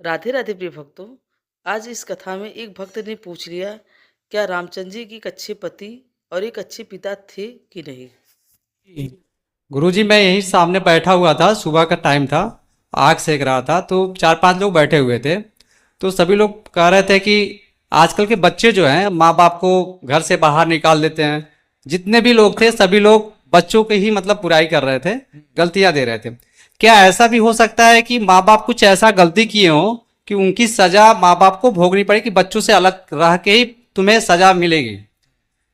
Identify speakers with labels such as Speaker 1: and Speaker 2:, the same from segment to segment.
Speaker 1: राधे राधे प्रिय भक्तों। आज इस कथा में एक भक्त ने पूछ लिया, क्या रामचंद्र जी एक अच्छे पति और एक अच्छे पिता थे कि नहीं।
Speaker 2: गुरुजी, मैं यहीं सामने बैठा हुआ था। सुबह का टाइम था, आग सेक रहा था, तो चार पांच लोग बैठे हुए थे। तो सभी लोग कह रहे थे कि आजकल के बच्चे जो हैं माँ बाप को घर से बाहर निकाल देते हैं। जितने भी लोग थे सभी लोग बच्चों की ही मतलब बुराई कर रहे थे, गलतियां दे रहे थे। क्या ऐसा भी हो सकता है कि माँ बाप कुछ ऐसा गलती किए हो कि उनकी सजा माँ बाप को भोगनी पड़े, कि बच्चों से अलग रह के ही तुम्हें सजा मिलेगी?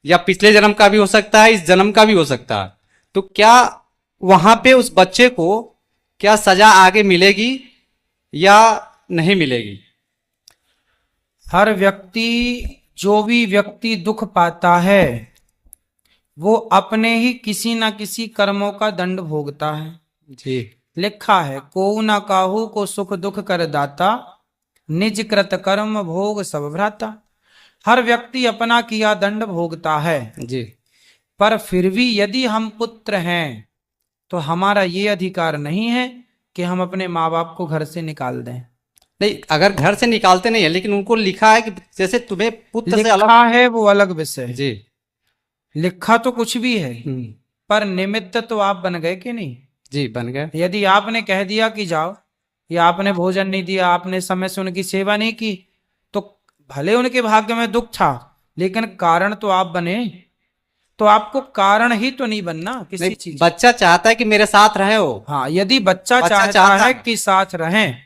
Speaker 2: या पिछले जन्म का भी हो सकता है, इस जन्म का भी हो सकता है। तो क्या वहां पे उस बच्चे को क्या सजा आगे मिलेगी या नहीं मिलेगी?
Speaker 3: हर व्यक्ति, जो भी व्यक्ति दुख पाता है वो अपने ही किसी न किसी कर्मों का दंड भोगता है।
Speaker 2: जी।
Speaker 3: लिखा है, को न काहू को सुख दुख कर दाता, निज कृत कर्म भोग सब भ्राता। हर व्यक्ति अपना किया दंड भोगता है।
Speaker 2: जी।
Speaker 3: पर फिर भी यदि हम पुत्र हैं तो हमारा ये अधिकार नहीं है कि हम अपने माँ बाप को घर से निकाल दें।
Speaker 2: नहीं, अगर घर से निकालते नहीं है लेकिन उनको लिखा है कि जैसे तुम्हें पुत्र से अलग।
Speaker 3: लिखा है वो अलग विषय है।
Speaker 2: जी।
Speaker 3: लिखा तो कुछ भी है,
Speaker 2: हम्म।
Speaker 3: पर निमित्त तो आप बन गए कि नहीं।
Speaker 2: जी, बन गए।
Speaker 3: यदि आपने कह दिया कि जाओ, या आपने भोजन नहीं दिया, आपने समय से उनकी सेवा नहीं की, तो भले उनके भाग्य में दुख था लेकिन कारण तो आप बने। तो आपको कारण ही तो नहीं बनना किसी
Speaker 2: नहीं,
Speaker 3: चीज।
Speaker 2: बच्चा चाहता है कि मेरे साथ रहे हो।
Speaker 3: हाँ, यदि बच्चा चाहता
Speaker 2: चाहता
Speaker 3: है
Speaker 2: है।
Speaker 3: कि साथ रहें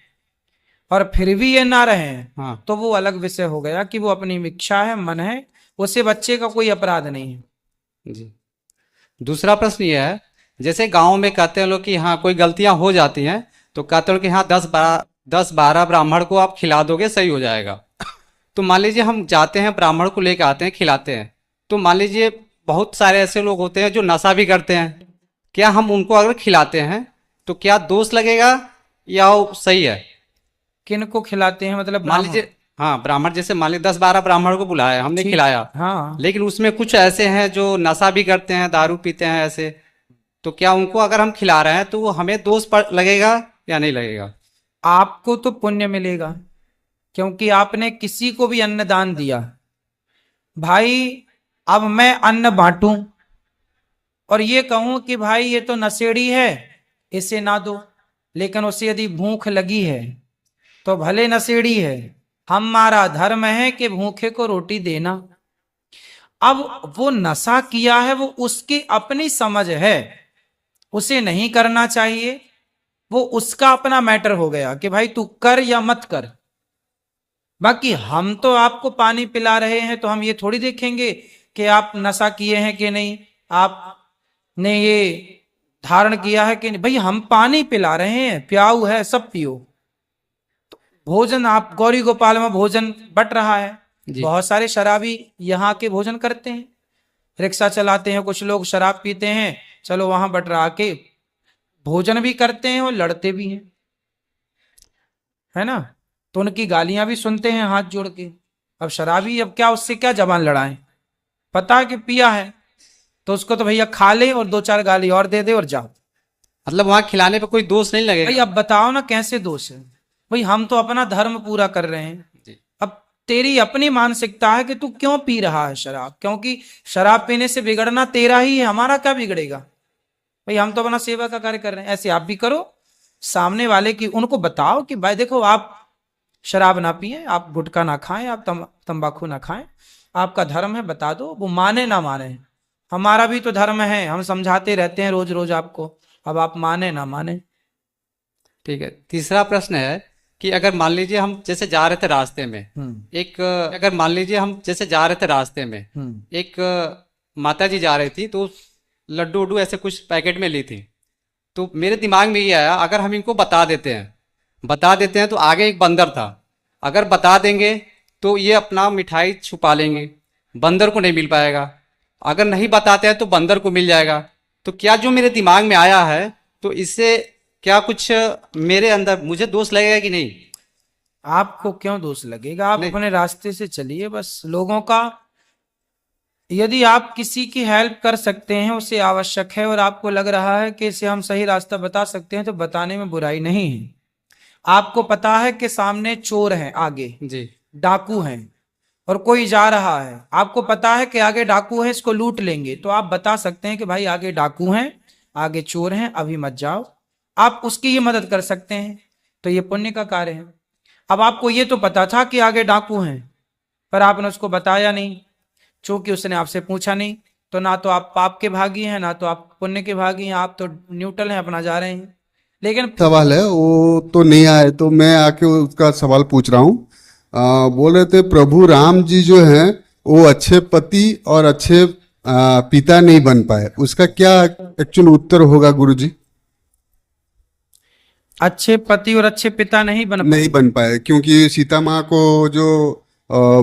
Speaker 3: और फिर भी ये ना रहें,
Speaker 2: हाँ।
Speaker 3: तो वो अलग विषय हो गया कि वो अपनी इच्छा है, मन है, उसे बच्चे का कोई अपराध नहीं है।
Speaker 2: जी। दूसरा प्रश्न ये है, जैसे गांव में कहते हैं लोग कि हाँ कोई गलतियां हो जाती हैं, तो कहते हो कि हाँ 10-12 ब्राह्मण को आप खिला दोगे सही हो जाएगा। तो मान लीजिए हम जाते हैं, ब्राह्मण को लेकर आते हैं, खिलाते हैं, तो मान लीजिए बहुत सारे ऐसे लोग होते हैं जो नशा भी करते हैं। क्या हम उनको अगर खिलाते हैं तो क्या दोष लगेगा या वो सही है?
Speaker 3: किन को खिलाते हैं मतलब
Speaker 2: मान
Speaker 3: ब्राह्मण?
Speaker 2: लीजिए, हाँ ब्राह्मण, जैसे मान लीजिए 10-12 ब्राह्मण को बुलाया, हमने
Speaker 3: ठीक,
Speaker 2: खिलाया,
Speaker 3: हाँ।
Speaker 2: लेकिन उसमें कुछ ऐसे हैं जो नशा भी करते हैं, दारू पीते हैं ऐसे। तो क्या उनको अगर हम खिला रहे हैं तो वो हमें दोष पड़ लगेगा या नहीं लगेगा?
Speaker 3: आपको तो पुण्य मिलेगा क्योंकि आपने किसी को भी अन्न दान दिया। भाई, अब मैं अन्न बांटूं और ये कहूं कि भाई ये तो नशेड़ी है, इसे ना दो, लेकिन उसे यदि भूख लगी है तो भले नशेड़ी है, हमारा धर्म है कि भूखे को रोटी देना। अब वो नशा किया है, वो उसकी अपनी समझ है, उसे नहीं करना चाहिए, वो उसका अपना मैटर हो गया कि भाई तू कर या मत कर। बाकी हम तो आपको पानी पिला रहे हैं तो हम ये थोड़ी देखेंगे कि आप नशा किए हैं कि नहीं, आपने ये धारण किया है कि नहीं। भाई हम पानी पिला रहे हैं, प्याऊ है, सब पियो। भोजन, आप गौरी गोपाल में भोजन बट रहा है,
Speaker 2: जी।
Speaker 3: बहुत सारे शराबी यहाँ के भोजन करते हैं, रिक्शा चलाते हैं, कुछ लोग शराब पीते हैं, चलो वहां बट रहा के भोजन भी करते हैं और लड़ते भी हैं, है ना। तो उनकी गालियां भी सुनते हैं हाथ जोड़ के। अब शराबी, अब क्या उससे क्या जबान लड़ाएं, पता है कि पिया है तो उसको तो भैया खा ले और दो चार गाली और दे दे और जाओ।
Speaker 2: मतलब वहां खिलाने पे कोई दोष नहीं
Speaker 3: भाई
Speaker 2: लगेगा?
Speaker 3: अब बताओ ना कैसे दोष है। भाई हम तो अपना धर्म पूरा कर रहे हैं।
Speaker 2: जी।
Speaker 3: अब तेरी अपनी मानसिकता है कि तू क्यों पी रहा है शराब, क्योंकि शराब पीने से बिगड़ना तेरा ही है, हमारा क्या बिगड़ेगा। भाई हम तो अपना सेवा का कार्य कर रहे हैं, ऐसे आप भी करो। सामने वाले की उनको बताओ कि भाई देखो, आप शराब ना पिए, आप गुटखा ना खाएं, आप तंबाकू ना खाएं, आपका धर्म है, बता दो। वो माने ना माने, हमारा भी तो धर्म है, हम समझाते रहते हैं रोज रोज आपको, अब आप माने ना माने।
Speaker 2: ठीक है। तीसरा प्रश्न है कि अगर मान लीजिए हम जैसे जा रहे थे रास्ते में, एक अगर मान लीजिए हम जैसे जा रहे थे रास्ते में, एक माता जी जा रही थी, तो लड्डू उड्डू ऐसे कुछ पैकेट में ली थी। तो मेरे दिमाग में ये आया, अगर हम इनको बता देते हैं तो आगे एक बंदर था, अगर बता देंगे तो ये अपना मिठाई छुपा लेंगे, बंदर को नहीं मिल पाएगा। अगर नहीं बताते हैं तो बंदर को मिल जाएगा। तो क्या जो मेरे दिमाग में आया है, तो इससे क्या कुछ मेरे अंदर मुझे दोष लगेगा कि नहीं?
Speaker 3: आपको क्यों दोष लगेगा, आप
Speaker 2: नहीं।
Speaker 3: अपने रास्ते से चलिए बस। लोगों का, यदि आप किसी की हेल्प कर सकते हैं, उसे आवश्यक है और आपको लग रहा है कि इसे हम सही रास्ता बता सकते हैं, तो बताने में बुराई नहीं है। आपको पता है कि सामने चोर हैं, आगे
Speaker 2: जी
Speaker 3: डाकू हैं और कोई जा रहा है, आपको पता है कि आगे डाकू है, इसको लूट लेंगे, तो आप बता सकते हैं कि भाई आगे डाकू हैं, आगे चोर हैं, अभी मत जाओ, आप उसकी ही मदद कर सकते हैं, तो ये पुण्य का कार्य है। अब आपको ये तो पता था कि आगे डाकू हैं, पर आपने उसको बताया नहीं, चूंकि उसने आपसे पूछा नहीं, तो ना तो आप पाप के भागी हैं, ना तो आप पुण्य के भागी हैं, आप तो न्यूट्रल हैं, अपना जा रहे हैं। लेकिन
Speaker 4: सवाल है, वो तो नहीं आए तो मैं आके उसका सवाल पूछ रहा हूँ। बोल रहे थे प्रभु राम जी जो हैं वो अच्छे पति और अच्छे पिता नहीं बन पाए, उसका क्या एक्चुअल उत्तर होगा गुरुजी?
Speaker 3: अच्छे पति और अच्छे पिता नहीं बन
Speaker 4: नहीं बन पाए क्योंकि सीता माँ को जो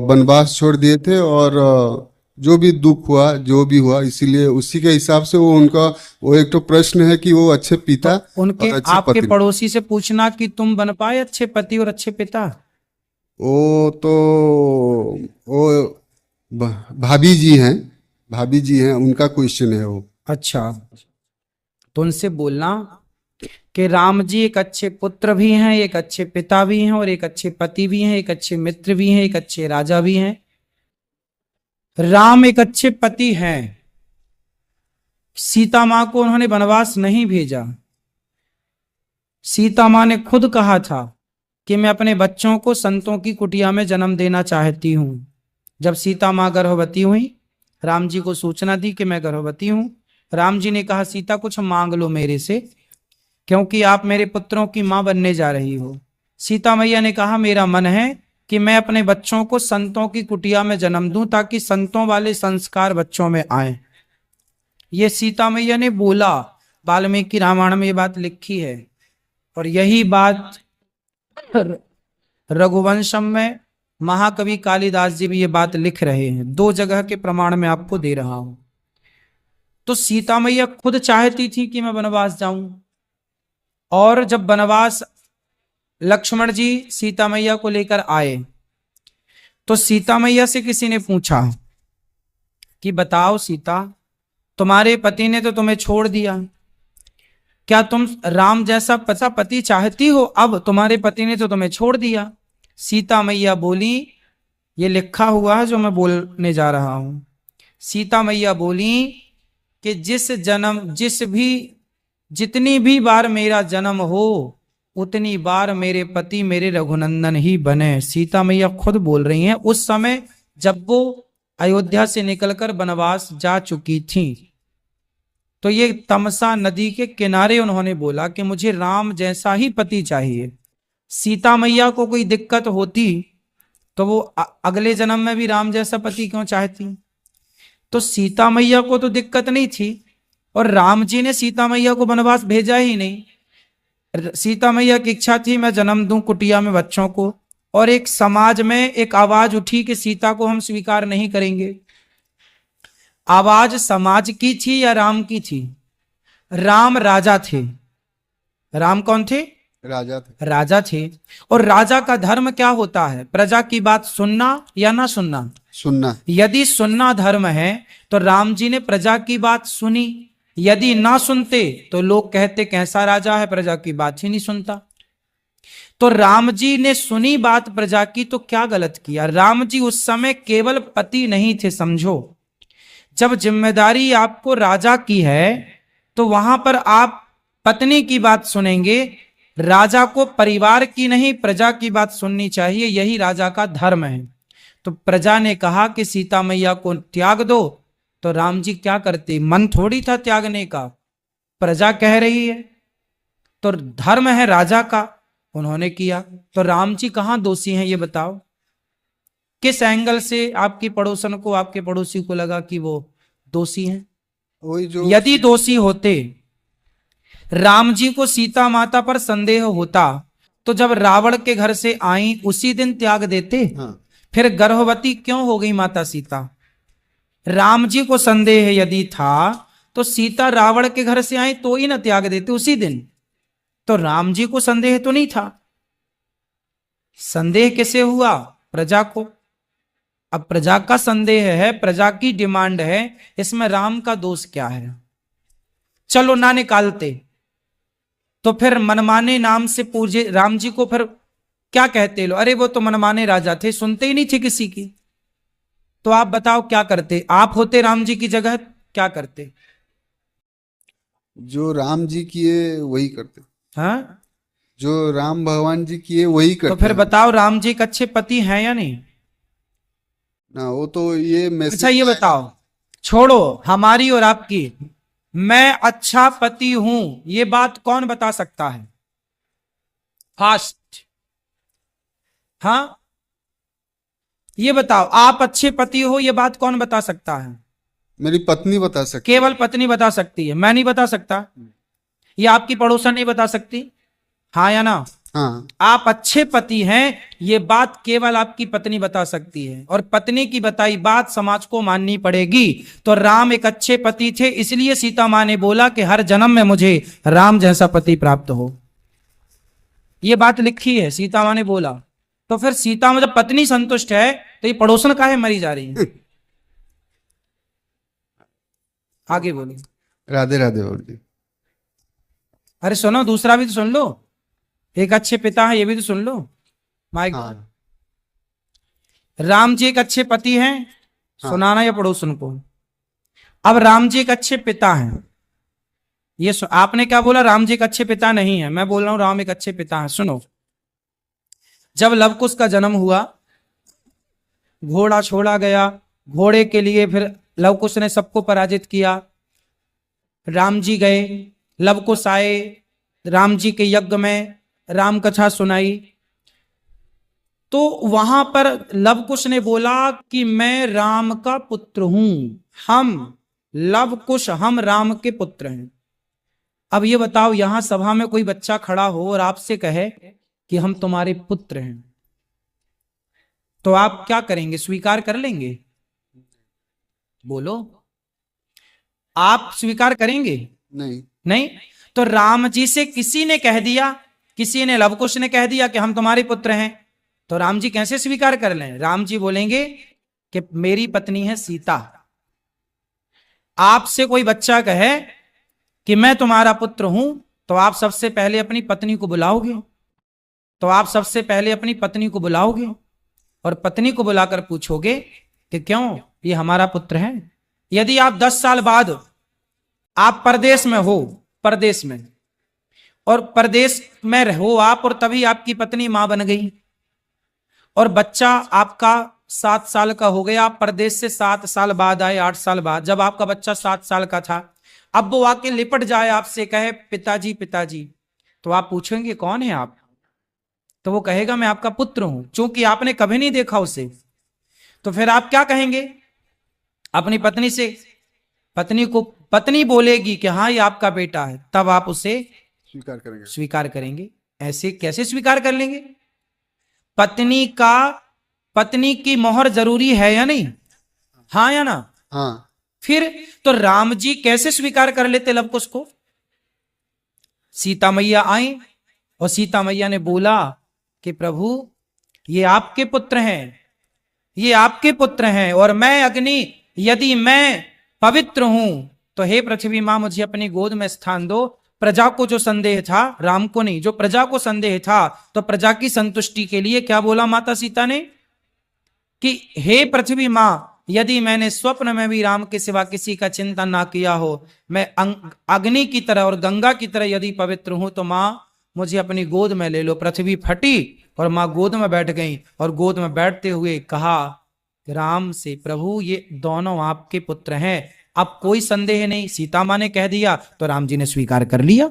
Speaker 4: वनवास छोड़ दिए थे और जो भी दुख हुआ जो भी हुआ, इसीलिए उसी के हिसाब से वो उनका वो एक तो प्रश्न है कि वो अच्छे पिता
Speaker 3: उनके
Speaker 4: और अच्छे
Speaker 3: आपके
Speaker 4: पति।
Speaker 3: पड़ोसी से पूछना कि तुम बन पाए अच्छे पति और अच्छे पिता।
Speaker 4: वो तो वो भाभी जी हैं, भाभी जी हैं, उनका क्वेश्चन है वो।
Speaker 3: अच्छा, तो उनसे बोलना कि राम जी एक अच्छे पुत्र भी हैं, एक अच्छे पिता भी हैं, और एक अच्छे पति भी हैं, एक अच्छे मित्र भी हैं, एक अच्छे राजा भी हैं। राम एक अच्छे पति हैं, सीता मां को उन्होंने वनवास नहीं भेजा। सीता मां ने खुद कहा था कि मैं अपने बच्चों को संतों की कुटिया में जन्म देना चाहती हूं। जब सीता मां गर्भवती हुई, राम जी को सूचना दी कि मैं गर्भवती हूं। राम जी ने कहा सीता कुछ मांग लो मेरे से, क्योंकि आप मेरे पुत्रों की मां बनने जा रही हो। सीता मैया ने कहा मेरा मन है कि मैं अपने बच्चों को संतों की कुटिया में जन्म दूं, ताकि संतों वाले संस्कार बच्चों में आए। ये सीता मैया ने बोला, वाल्मीकि रामायण में ये बात लिखी है, और यही बात रघुवंशम में महाकवि कालिदास जी भी ये बात लिख रहे हैं। 2 जगह के प्रमाण में आपको दे रहा हूं। तो सीता मैया खुद चाहती थी कि मैं वनवास जाऊं, और जब वनवास लक्ष्मण जी सीता मैया को लेकर आए, तो सीता मैया से किसी ने पूछा कि बताओ सीता, तुम्हारे पति ने तो तुम्हें छोड़ दिया, क्या तुम राम जैसा पति चाहती हो? अब तुम्हारे पति ने तो तुम्हें छोड़ दिया। सीता मैया बोली, ये लिखा हुआ है जो मैं बोलने जा रहा हूं। सीता मैया बोली कि जितनी भी बार मेरा जन्म हो, उतनी बार मेरे पति मेरे रघुनंदन ही बने। सीता मैया खुद बोल रही हैं, उस समय जब वो अयोध्या से निकलकर वनवास जा चुकी थी। तो ये तमसा नदी के किनारे उन्होंने बोला कि मुझे राम जैसा ही पति चाहिए। सीता मैया को कोई दिक्कत होती तो वो अगले जन्म में भी राम जैसा पति क्यों चाहती? तो सीता मैया को तो दिक्कत नहीं थी, और राम जी ने सीता मैया को वनवास भेजा ही नहीं। सीता मैया की इच्छा थी मैं जन्म दूं कुटिया में बच्चों को, और एक समाज में एक आवाज उठी कि सीता को हम स्वीकार नहीं करेंगे। आवाज समाज की थी या राम की थी? राम राजा थे। राम कौन थे?
Speaker 4: राजा थे।
Speaker 3: राजा थे। और राजा का धर्म क्या होता है? प्रजा की बात सुनना या ना सुनना?
Speaker 4: सुनना।
Speaker 3: यदि सुनना धर्म है तो राम जी ने प्रजा की बात सुनी। यदि ना सुनते तो लोग कहते कैसा राजा है, प्रजा की बात ही नहीं सुनता। तो राम जी ने सुनी बात प्रजा की, तो क्या गलत किया? राम जी उस समय केवल पति नहीं थे, समझो। जब जिम्मेदारी आपको राजा की है तो वहां पर आप पत्नी की बात सुनेंगे। राजा को परिवार की नहीं, प्रजा की बात सुननी चाहिए, यही राजा का धर्म है। तो प्रजा ने कहा कि सीता मैया को त्याग दो, तो राम जी क्या करते? मन थोड़ी था त्यागने का, प्रजा कह रही है तो धर्म है राजा का, उन्होंने किया। तो राम जी कहां दोषी हैं ये बताओ? किस एंगल से आपकी पड़ोसन को, आपके पड़ोसी को लगा कि वो दोषी हैं?
Speaker 4: वही जो
Speaker 3: यदि दोषी होते, राम जी को सीता माता पर संदेह होता, तो जब रावण के घर से आई उसी दिन त्याग देते।
Speaker 4: हाँ।
Speaker 3: फिर गर्भवती क्यों हो गई माता सीता? राम जी को संदेह यदि था तो सीता रावण के घर से आई तो ही ना त्याग देते उसी दिन। तो राम जी को संदेह तो नहीं था। संदेह किसे हुआ? प्रजा को। अब प्रजा का संदेह है, प्रजा की डिमांड है, इसमें राम का दोष क्या है? चलो ना निकालते, तो फिर मनमाने नाम से पूजे राम जी को, फिर क्या कहते लो? अरे वो तो मनमाने राजा थे, सुनते ही नहीं थे किसी की। तो आप बताओ क्या करते? आप होते राम जी की जगह क्या करते?
Speaker 4: जो राम जी किए वही करते,
Speaker 3: हाँ,
Speaker 4: जो राम भगवान जी किए वही
Speaker 3: तो
Speaker 4: करते
Speaker 3: फिर
Speaker 4: हैं।
Speaker 3: बताओ राम जी एक अच्छे पति हैं या नहीं?
Speaker 4: ना वो तो ये
Speaker 3: अच्छा
Speaker 4: मैसेज
Speaker 3: ये बताओ, छोड़ो हमारी और आपकी, मैं अच्छा पति हूं ये बात कौन बता सकता है? फास्ट, हाँ ये बताओ, आप अच्छे पति हो ये बात कौन बता सकता है?
Speaker 4: मेरी पत्नी बता सकती
Speaker 3: केवल पत्नी बता सकती है, मैं नहीं बता सकता, या आपकी पड़ोसन नहीं बता सकती, हाँ या ना?
Speaker 4: हाँ,
Speaker 3: आप अच्छे पति हैं ये बात केवल आपकी पत्नी बता सकती है, और पत्नी की बताई बात समाज को माननी पड़ेगी। तो राम एक अच्छे पति थे, इसलिए सीता मां ने बोला कि हर जन्म में मुझे राम जैसा पति प्राप्त हो। ये बात लिखी है, सीता मां ने बोला। तो फिर सीता में जब पत्नी संतुष्ट है तो ये पड़ोसन काहे मरी जा रही है? आगे बोलो।
Speaker 4: राधे राधे बाबू जी।
Speaker 3: अरे सुनो, दूसरा भी तो सुन लो, एक अच्छे पिता है ये भी तो सुन लो। माइक,
Speaker 4: हाँ,
Speaker 3: राम जी एक अच्छे पति हैं,
Speaker 4: हाँ।
Speaker 3: सुनाना या पड़ोसन को। अब राम जी एक अच्छे पिता हैं, ये आपने क्या बोला? राम जी एक अच्छे पिता नहीं है, मैं बोल रहा हूं राम एक अच्छे पिता हैं। सुनो, जब लवकुश का जन्म हुआ, घोड़ा छोड़ा गया, घोड़े के लिए फिर लवकुश ने सबको पराजित किया, राम जी गए, लवकुश आए, राम जी के यज्ञ में राम कथा सुनाई, तो वहां पर लवकुश ने बोला कि मैं राम का पुत्र हूं, हम लवकुश, हम राम के पुत्र हैं। अब ये बताओ, यहां सभा में कोई बच्चा खड़ा हो और आपसे कहे कि हम तुम्हारे पुत्र हैं, तो आप क्या करेंगे? स्वीकार कर लेंगे? बोलो, आप स्वीकार करेंगे?
Speaker 4: नहीं,
Speaker 3: नहीं। तो राम जी से किसी ने कह दिया, किसी ने, लवकुश ने कह दिया कि हम तुम्हारे पुत्र हैं, तो राम जी कैसे स्वीकार कर लें? राम जी बोलेंगे कि मेरी पत्नी है सीता। आपसे कोई बच्चा कहे कि मैं तुम्हारा पुत्र हूं, तो आप सबसे पहले अपनी पत्नी को बुलाओगे, तो आप सबसे पहले अपनी पत्नी को बुलाओगे और पत्नी को बुलाकर पूछोगे कि क्यों ये हमारा पुत्र है। यदि आप 10 साल बाद आप परदेश में हो, परदेश में, और परदेश में रहो आप, और तभी आपकी पत्नी मां बन गई और बच्चा आपका 7 साल का हो गया, आप परदेश से 7 साल बाद आए, 8 साल बाद, जब आपका बच्चा 7 साल का था, अब वो आके लिपट जाए आपसे, कहे पिताजी पिताजी, तो आप पूछेंगे कौन है आप? तो वो कहेगा मैं आपका पुत्र हूं, क्योंकि आपने कभी नहीं देखा उसे। तो फिर आप क्या कहेंगे अपनी पत्नी से? पत्नी को, पत्नी बोलेगी कि हाँ ये आपका बेटा है, तब आप उसे
Speaker 4: स्वीकार करेंगे।
Speaker 3: स्वीकार करेंगे। ऐसे कैसे स्वीकार कर लेंगे? पत्नी का, पत्नी की मोहर जरूरी है या नहीं? हाँ या ना?
Speaker 4: हाँ,
Speaker 3: फिर तो राम जी कैसे स्वीकार कर लेते लवकुश को? सीता मैया आई और सीता मैया ने बोला कि प्रभु ये आपके पुत्र हैं, ये आपके पुत्र हैं, और मैं अग्नि, यदि मैं पवित्र हूं तो हे पृथ्वी मां मुझे अपनी गोद में स्थान दो। प्रजा को जो संदेह था, राम को नहीं, जो प्रजा को संदेह था, तो प्रजा की संतुष्टि के लिए क्या बोला माता सीता ने कि हे पृथ्वी मां, यदि मैंने स्वप्न में भी राम के सिवा किसी का चिंतन ना किया हो, मैं अग्नि की तरह और गंगा की तरह यदि पवित्र हूं, तो मां मुझे अपनी गोद में ले लो। पृथ्वी फटी और मां गोद में बैठ गई, और गोद में बैठते हुए कहा राम से, प्रभु ये दोनों आपके पुत्र हैं, अब कोई संदेह नहीं। सीता मां ने कह दिया तो राम जी ने स्वीकार कर लिया,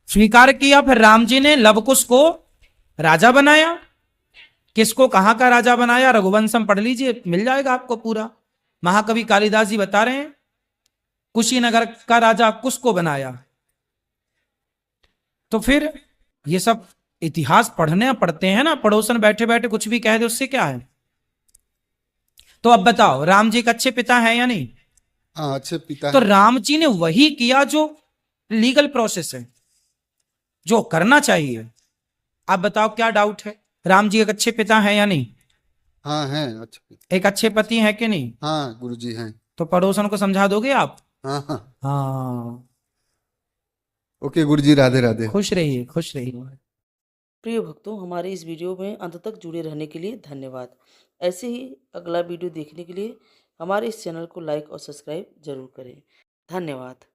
Speaker 3: स्वीकार किया। फिर राम जी ने लवकुश को राजा बनाया। किसको कहां का राजा बनाया? रघुवंशम पढ़ लीजिए, मिल जाएगा आपको पूरा। महाकवि कालिदास जी बता रहे हैं, कुशीनगर का राजा कुश को बनाया। तो फिर ये सब इतिहास पढ़ने पड़ते हैं ना, पड़ोसन बैठे बैठे कुछ भी कह दे उससे क्या है। तो अब बताओ राम जी एक अच्छे पिता है या नहीं?
Speaker 4: हाँ, अच्छे पिता
Speaker 3: तो
Speaker 4: है।
Speaker 3: राम जी ने वही किया जो लीगल प्रोसेस है, जो करना चाहिए। आप बताओ क्या डाउट है? राम जी एक अच्छे पिता है या नहीं?
Speaker 4: हाँ, है अच्छे पिता।
Speaker 3: एक अच्छे पति है कि नहीं?
Speaker 4: हाँ गुरुजी हैं।
Speaker 3: तो पड़ोसन को समझा दोगे आप?
Speaker 4: हाँ, हाँ।
Speaker 3: हाँ।
Speaker 4: ओके गुरु जी, राधे राधे।
Speaker 3: खुश रहिए, खुश रहिए।
Speaker 1: प्रिय भक्तों, हमारे इस वीडियो में अंत तक जुड़े रहने के लिए धन्यवाद। ऐसे ही अगला वीडियो देखने के लिए हमारे इस चैनल को लाइक और सब्सक्राइब जरूर करें। धन्यवाद।